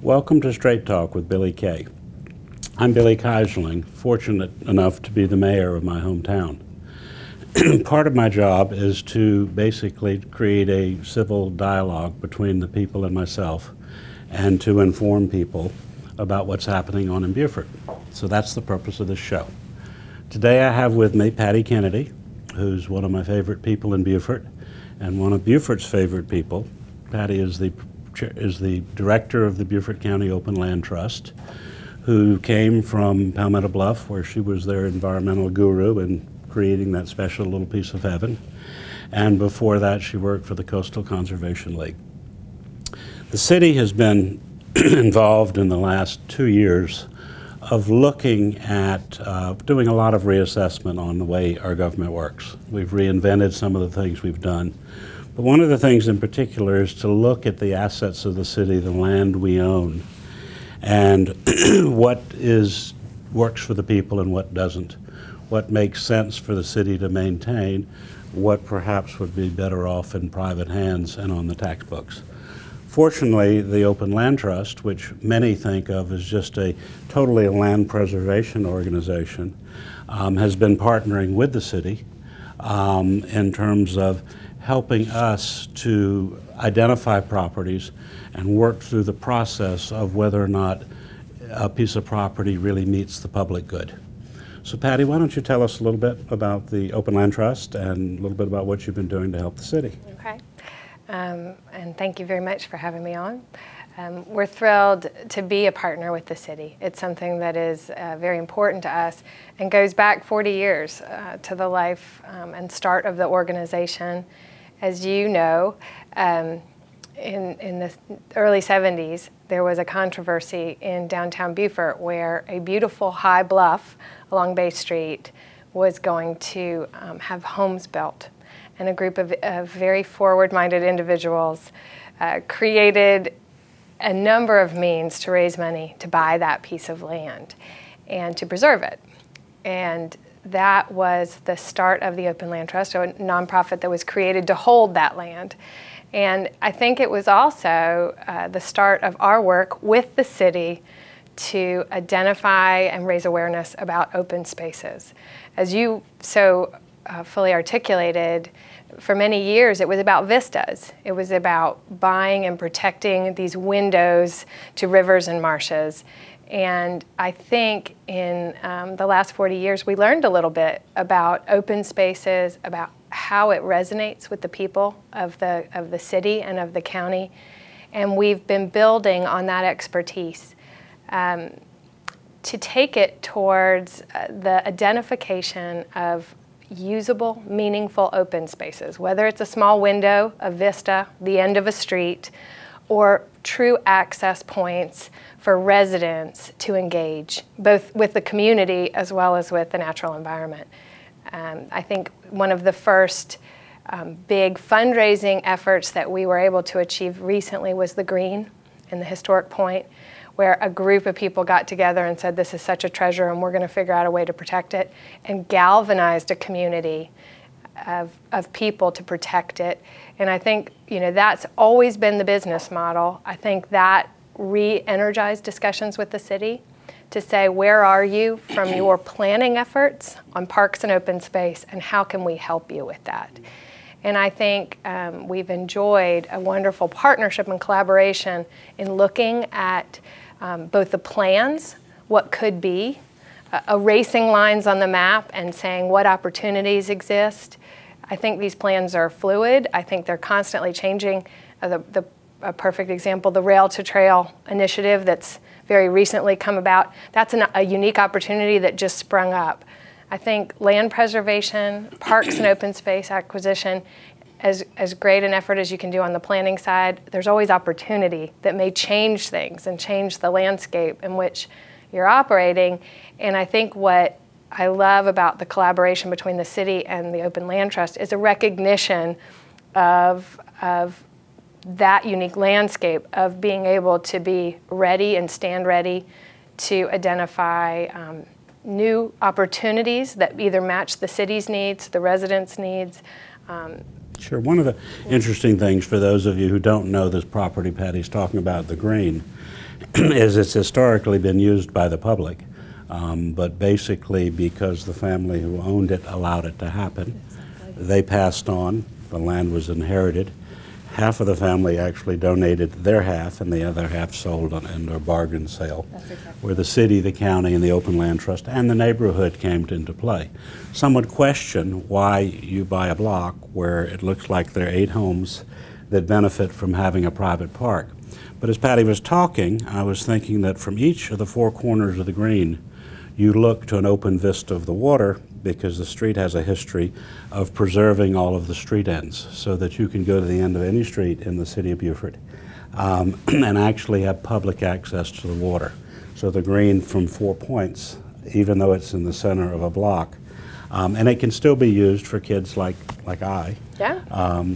Welcome to Straight Talk with Billy Kay. I'm Billy Keyserling, fortunate enough to be the mayor of my hometown. Part of my job is to basically create a civil dialogue between the people and myself and to inform people about what's happening on in Beaufort. So that's the purpose of this show. Today I have with me Patty Kennedy, who's one of my favorite people in Beaufort and one of Beaufort's favorite people. Patty is the director of the Beaufort County Open Land Trust, who came from Palmetto Bluff, where she was their environmental guru in creating that special little piece of heaven. And before that, she worked for the Coastal Conservation League. The city has been involved in the last 2 years of looking at doing a lot of reassessment on the way our government works. We've reinvented some of the things we've done. But one of the things in particular is to look at the assets of the city, the land we own, and what works for the people and what doesn't. What makes sense for the city to maintain, what perhaps would be better off in private hands and on the tax books. Fortunately, the Open Land Trust, which many think of as just a totally land preservation organization, has been partnering with the city in terms of helping us to identify properties and work through the process of whether or not a piece of property really meets the public good. So Patty, why don't you tell us a little bit about the Open Land Trust and a little bit about what you've been doing to help the city. Okay, and thank you very much for having me on. We're thrilled to be a partner with the city. It's something that is very important to us and goes back 40 years to the life and start of the organization. As you know, in the early 70s, there was a controversy in downtown Beaufort where a beautiful high bluff along Bay Street was going to have homes built. And a group of very forward-minded individuals created a number of means to raise money to buy that piece of land and to preserve it. And that was the start of the Open Land Trust, a nonprofit that was created to hold that land. And I think it was also the start of our work with the city to identify and raise awareness about open spaces. As you so fully articulated, for many years it was about vistas. It was about buying and protecting these windows to rivers and marshes. And I think in the last 40 years we learned a little bit about open spaces, about how it resonates with the people of the city and of the county. And we've been building on that expertise to take it towards the identification of usable, meaningful open spaces, whether it's a small window, a vista, the end of a street, or true access points for residents to engage, both with the community as well as with the natural environment. I think one of the first big fundraising efforts that we were able to achieve recently was the Green in the Historic Point, where a group of people got together and said, this is such a treasure and we're going to figure out a way to protect it, and galvanized a community of people to protect it. And I think, you know, that's always been the business model. I think that re-energized discussions with the city to say, where are you from your planning efforts on parks and open space, and how can we help you with that? And I think we've enjoyed a wonderful partnership and collaboration in looking at both the plans, what could be, erasing lines on the map and saying what opportunities exist. I think these plans are fluid. I think they're constantly changing. A perfect example, the Rail to Trail initiative that's very recently come about, that's a unique opportunity that just sprung up. I think land preservation, parks and open space acquisition, as great an effort as you can do on the planning side, there's always opportunity that may change things and change the landscape in which you're operating. And I think what I love about the collaboration between the city and the Open Land Trust is a recognition of that unique landscape, of being able to be ready and stand ready to identify new opportunities that either match the city's needs, the residents' needs. Sure. One of the interesting things for those of you who don't know this property Patty's talking about, the Green, is it's historically been used by the public, but basically because the family who owned it allowed it to happen, they passed on, the land was inherited. Half of the family actually donated their half, and the other half sold in a bargain sale, where the city, the county, and the Open Land Trust and the neighborhood came into play. Some would question why you buy a block where it looks like there are 8 homes that benefit from having a private park. But as Patty was talking, I was thinking that from each of the 4 corners of the green, you look to an open vista of the water, because the street has a history of preserving all of the street ends so that you can go to the end of any street in the city of Beaufort and actually have public access to the water. So the green from 4 points, even though it's in the center of a block, and it can still be used for kids like I,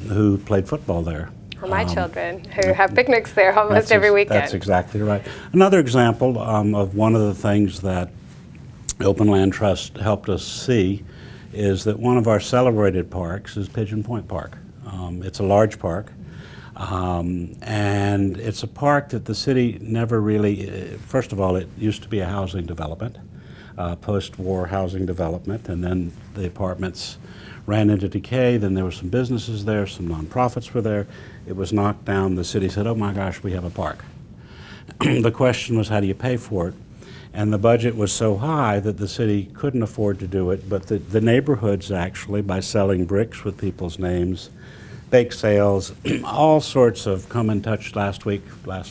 who played football there. Or my children, who have picnics there almost every weekend. That's exactly right. Another example of one of the things that Open Land Trust helped us see is that one of our celebrated parks is Pigeon Point Park. It's a large park, and it's a park that the city never really, first of all, it used to be a housing development, post-war housing development, and then the apartments ran into decay, then there were some businesses there, some nonprofits were there. It was knocked down. The city said, oh my gosh, we have a park. The question was, how do you pay for it? And the budget was so high that the city couldn't afford to do it, but the neighborhoods actually, by selling bricks with people's names, bake sales, all sorts of come and touch. Last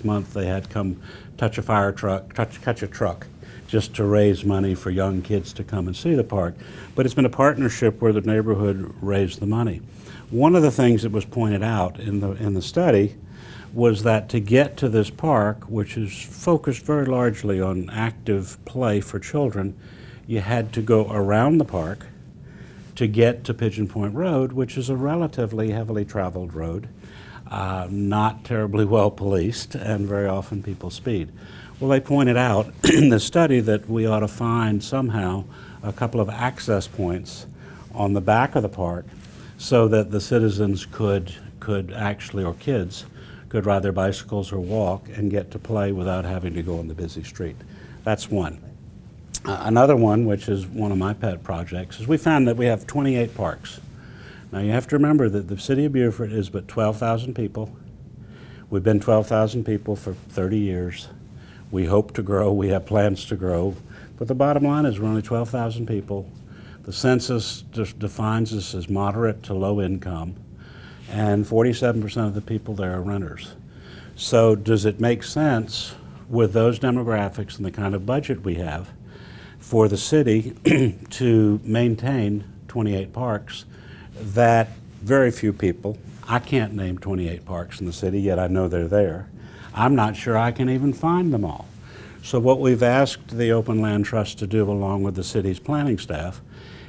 month, they had come touch a fire truck, touch a truck, just to raise money for young kids to come and see the park. But it's been a partnership where the neighborhood raised the money. One of the things that was pointed out in the study was that to get to this park, which is focused very largely on active play for children, you had to go around the park to get to Pigeon Point Road, which is a relatively heavily traveled road, not terribly well policed, and very often people speed. Well, they pointed out in the study that we ought to find somehow a couple of access points on the back of the park so that the citizens could actually, or kids, could ride their bicycles or walk and get to play without having to go on the busy street. That's one. Another one, which is one of my pet projects, is we found that we have 28 parks. Now you have to remember that the city of Beaufort is but 12,000 people. We've been 12,000 people for 30 years. We hope to grow, we have plans to grow, but the bottom line is we're only 12,000 people. The census defines us as moderate to low income, and 47% of the people there are renters. So does it make sense with those demographics and the kind of budget we have for the city to maintain 28 parks that very few people, I can't name 28 parks in the city, yet I know they're there. I'm not sure I can even find them all. So what we've asked the Open Land Trust to do, along with the city's planning staff,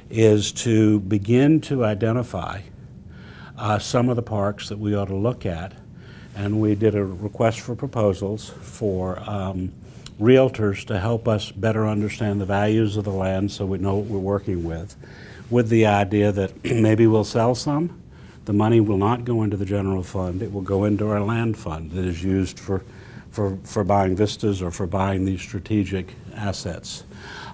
is to begin to identify some of the parks that we ought to look at. And we did a request for proposals for realtors to help us better understand the values of the land so we know what we're working with the idea that maybe we'll sell some. The money will not go into the general fund. It will go into our land fund that is used for buying vistas or for buying these strategic assets.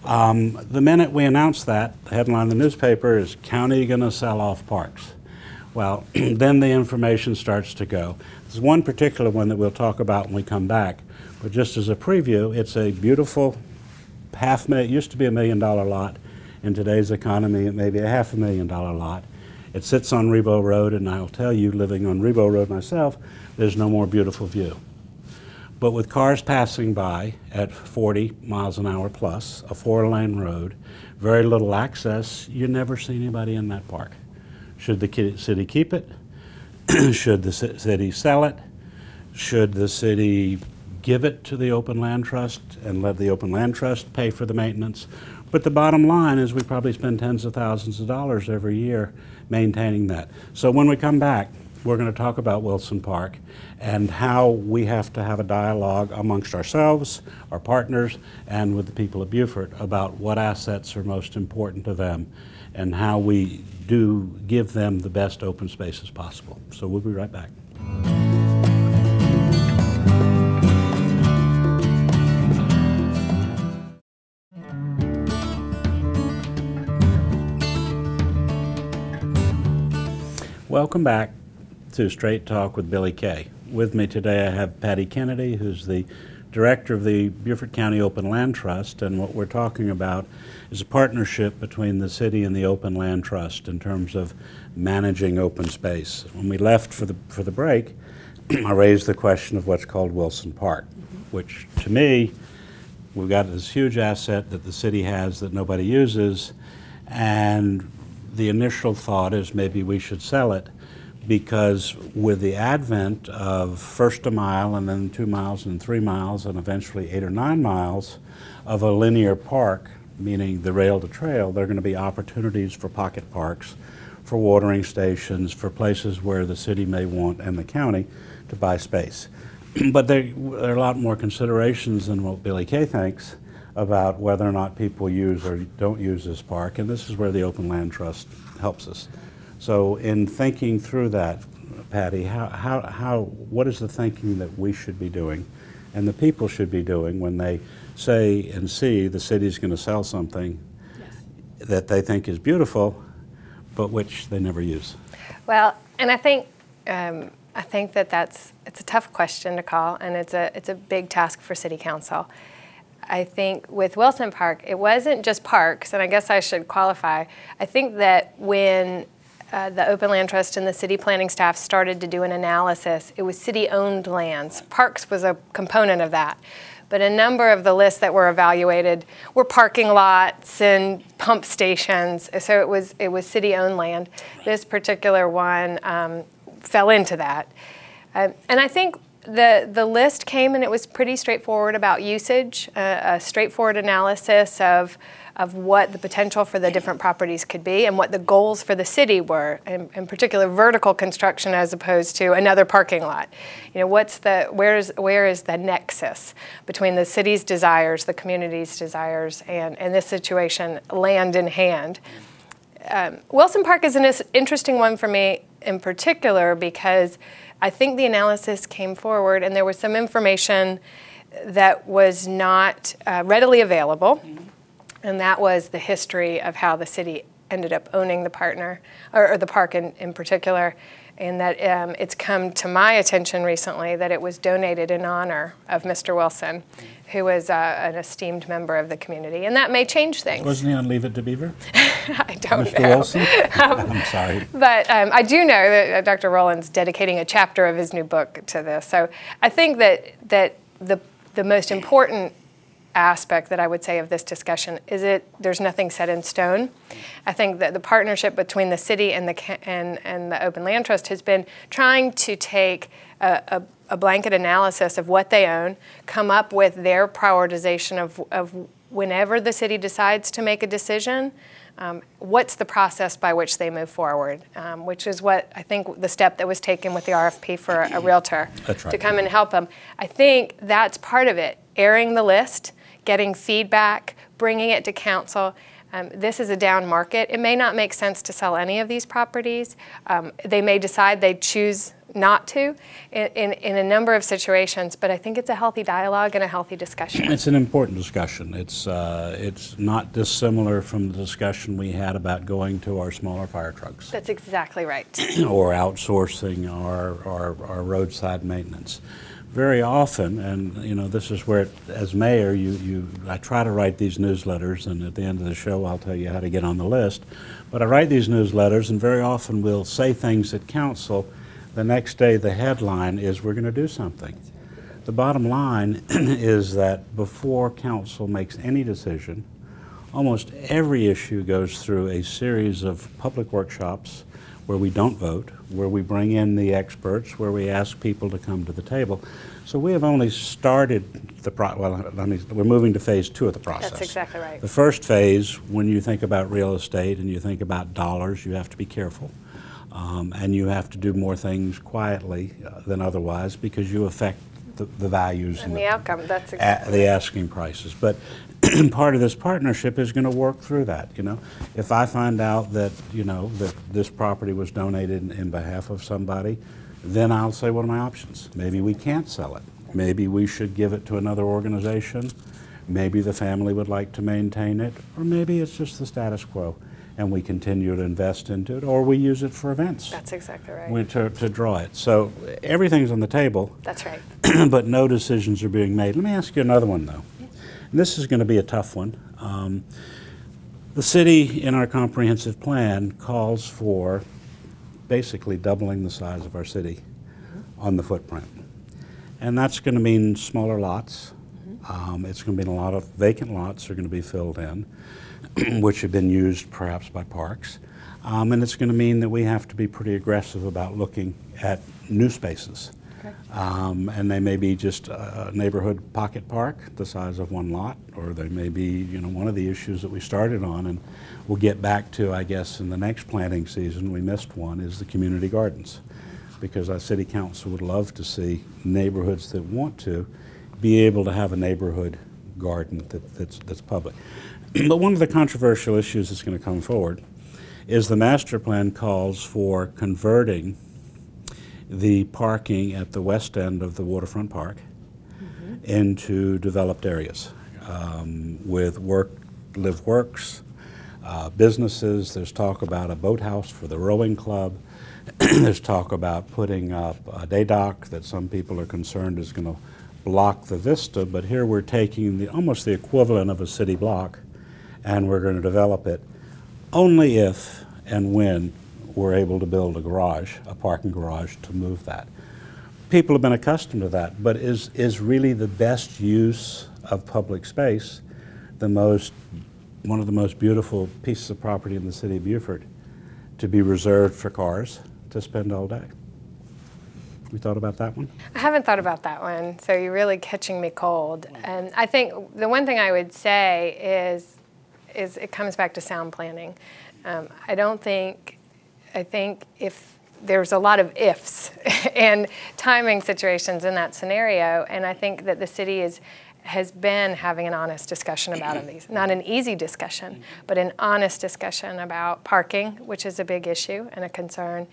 The minute we announce that, the headline in the newspaper is, "County gonna sell off parks." Well, then the information starts to go. There's one particular one that we'll talk about when we come back, but just as a preview, it's a beautiful it used to be $1 million lot. In today's economy, it may be a $500,000 lot. It sits on Rebo Road, and I'll tell you, living on Rebo Road myself, there's no more beautiful view. But with cars passing by at 40 miles an hour plus, a 4-lane road, very little access, you never see anybody in that park. Should the city keep it? Should the city sell it? Should the city give it to the Open Land Trust and let the Open Land Trust pay for the maintenance? But the bottom line is we probably spend tens of thousands of dollars every year maintaining that. So when we come back, we're going to talk about Wilson Park and how we have to have a dialogue amongst ourselves, our partners, and with the people of Beaufort about what assets are most important to them and how we do give them the best open spaces possible. So we'll be right back. Welcome back to Straight Talk with Billy Kay. With me today I have Patty Kennedy, who's the director of the Beaufort County Open Land Trust, and what we're talking about is a partnership between the city and the Open Land Trust in terms of managing open space. When we left for the break, I raised the question of what's called Wilson Park, which to me, we've got this huge asset that the city has that nobody uses, and the initial thought is maybe we should sell it, because with the advent of first a mile and then 2 miles and 3 miles and eventually 8 or 9 miles of a linear park, meaning the rail to trail, there are going to be opportunities for pocket parks, for watering stations, for places where the city may want and the county to buy space. But there are a lot more considerations than what Billy Kay thinks about whether or not people use or don't use this park, and this is where the Open Land Trust helps us. So in thinking through that, Patty, what is the thinking that we should be doing and the people should be doing when they say and see the city's going to sell something that they think is beautiful, but which they never use? Well, and I think that it's a tough question to call, and it's a big task for City Council. I think with Wilson Park, it wasn't just parks, and I guess I should qualify. I think that when the Open Land Trust and the city planning staff started to do an analysis, it was city-owned lands. Parks was a component of that. But a number of the lists that were evaluated were parking lots and pump stations, so it was city-owned land. This particular one fell into that. And I think the list came and it was pretty straightforward about usage, a straightforward analysis of what the potential for the different properties could be and what the goals for the city were, in particular vertical construction as opposed to another parking lot. You know, where is the nexus between the city's desires, the community's desires, and in this situation, land in hand. Wilson Park is an interesting one for me in particular because I think the analysis came forward and there was some information that was not readily available, and that was the history of how the city ended up owning the partner, or the park in particular, and that it's come to my attention recently that it was donated in honor of Mr. Wilson, who was an esteemed member of the community, and that may change things. Wasn't he on Leave It to Beaver? I don't Mr. know. Wilson? I'm sorry. But I do know that Dr. Rowland's dedicating a chapter of his new book to this. So I think that the most important aspect that I would say of this discussion is there's nothing set in stone. I think that the partnership between the city and the Open Land Trust has been trying to take a blanket analysis of what they own, come up with their prioritization of whenever the city decides to make a decision, what's the process by which they move forward, which is what I think the step that was taken with the RFP for a realtor to come and help them. I think that's part of it, airing the list, getting feedback, bringing it to council. This is a down market. It may not make sense to sell any of these properties. They may decide they choose not to in a number of situations, but I think it's a healthy dialogue and a healthy discussion. It's an important discussion. It's not dissimilar from the discussion we had about going to our smaller fire trucks. That's exactly right. Or outsourcing our roadside maintenance. Very often, and you know, this is where, as mayor, I try to write these newsletters, and at the end of the show I'll tell you how to get on the list. But I write these newsletters, and very often we'll say things at council. The next day the headline is, we're going to do something. The bottom line is that before council makes any decision, almost every issue goes through a series of public workshops where we don't vote, where we bring in the experts, where we ask people to come to the table. So we have only started we're moving to phase 2 of the process. That's exactly right. The first phase, when you think about real estate and you think about dollars, you have to be careful. And you have to do more things quietly than otherwise, because you affect the values and the outcome. That's exactly the asking prices. But part of this partnership is going to work through that. You know, if I find out that that this property was donated in behalf of somebody, then I'll say, what are my options? Maybe we can't sell it. Maybe we should give it to another organization. Maybe the family would like to maintain it, or maybe it's just the status quo. and we continue to invest into it, or we use it for events. That's exactly right. To draw it. So everything's on the table. That's right. But no decisions are being made. Let me ask you another one, though. And this is going to be a tough one. The city, in our comprehensive plan, calls for basically doubling the size of our city on the footprint. And that's going to mean smaller lots. It's going to mean a lot of vacant lots are going to be filled in, which have been used perhaps by parks. And it's going to mean that we have to be pretty aggressive about looking at new spaces. Okay. And they may be just a neighborhood pocket park the size of one lot, or they may be, one of the issues that we started on, and we'll get back to, I guess, in the next planting season. We missed one, is the community gardens, because our city council would love to see neighborhoods that want to be able to have a neighborhood garden that's public. But one of the controversial issues that's going to come forward is the master plan calls for converting the parking at the west end of the waterfront park into developed areas with live works, businesses. There's talk about a boathouse for the rowing club. There's talk about putting up a day dock that some people are concerned is going to block the vista, but here we're taking almost the equivalent of a city block, and we're going to develop it only if and when we're able to build a parking garage to move that. People have been accustomed to that, but is really the best use of public space one of the most beautiful pieces of property in the city of Beaufort to be reserved for cars to spend all day? You thought about that one? I haven't thought about that one, so you're really catching me cold. And I think the one thing I would say is it comes back to sound planning. I think if there's a lot of ifs and timing situations in that scenario, and I think that the city has been having an honest discussion about these. Not an easy discussion, but an honest discussion about parking, which is a big issue and a concern.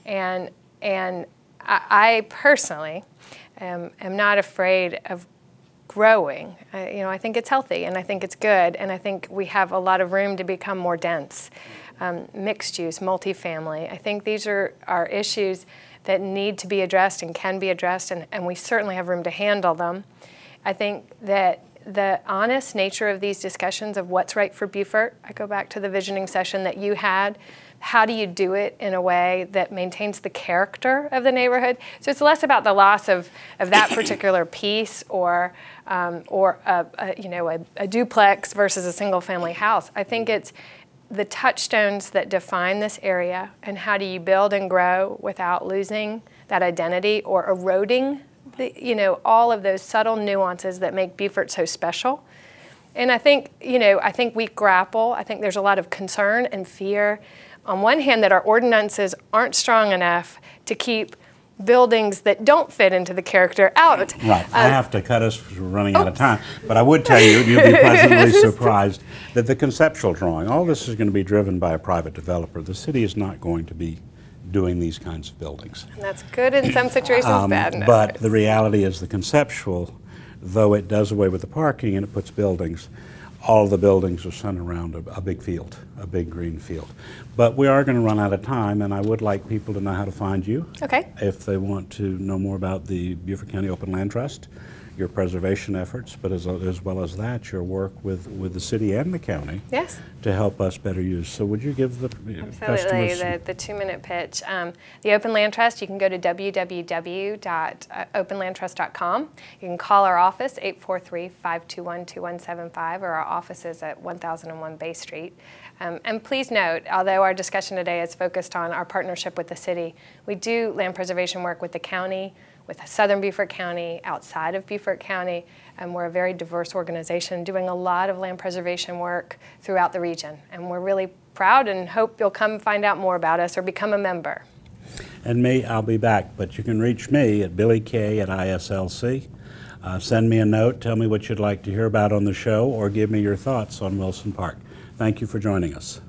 And I personally am not afraid of growing. I think it's healthy, and I think it's good, and I think we have a lot of room to become more dense. Mixed use, multifamily. I think these are issues that need to be addressed and can be addressed, and we certainly have room to handle them. I think that the honest nature of these discussions of what's right for Beaufort, I go back to the visioning session that you had. How do you do it in a way that maintains the character of the neighborhood? So it's less about the loss of that particular piece or a duplex versus a single family house. I think it's the touchstones that define this area, and how do you build and grow without losing that identity or eroding all of those subtle nuances that make Beaufort so special. And I think we grapple. I think there's a lot of concern and fear, on one hand, that our ordinances aren't strong enough to keep buildings that don't fit into the character out. Right. I have to cut us because we're running out of time. But I would tell you, you'll be pleasantly surprised that the conceptual drawing, all this is going to be driven by a private developer. The city is not going to be doing these kinds of buildings. And that's good in some situations, bad in but others. The reality is the conceptual, though it does away with the parking and it puts buildings, all of the buildings are centered around a big field, a big green field. But we are going to run out of time, and I would like people to know how to find you. Okay. If they want to know more about the Beaufort County Open Land Trust, your preservation efforts, but as well as that, your work with the city and the county. Yes. To help us better use. So would you give the customers... The 2-minute pitch. The Open Land Trust, you can go to www.openlandtrust.com. You can call our office, 843-521-2175, or our office is at 1001 Bay Street. And please note, although our discussion today is focused on our partnership with the city, we do land preservation work with the county, with Southern Beaufort County, outside of Beaufort County, and we're a very diverse organization doing a lot of land preservation work throughout the region. And we're really proud and hope you'll come find out more about us or become a member. And me, I'll be back, but you can reach me at BillyK@ISLC. Send me a note, tell me what you'd like to hear about on the show, or give me your thoughts on Wilson Park. Thank you for joining us.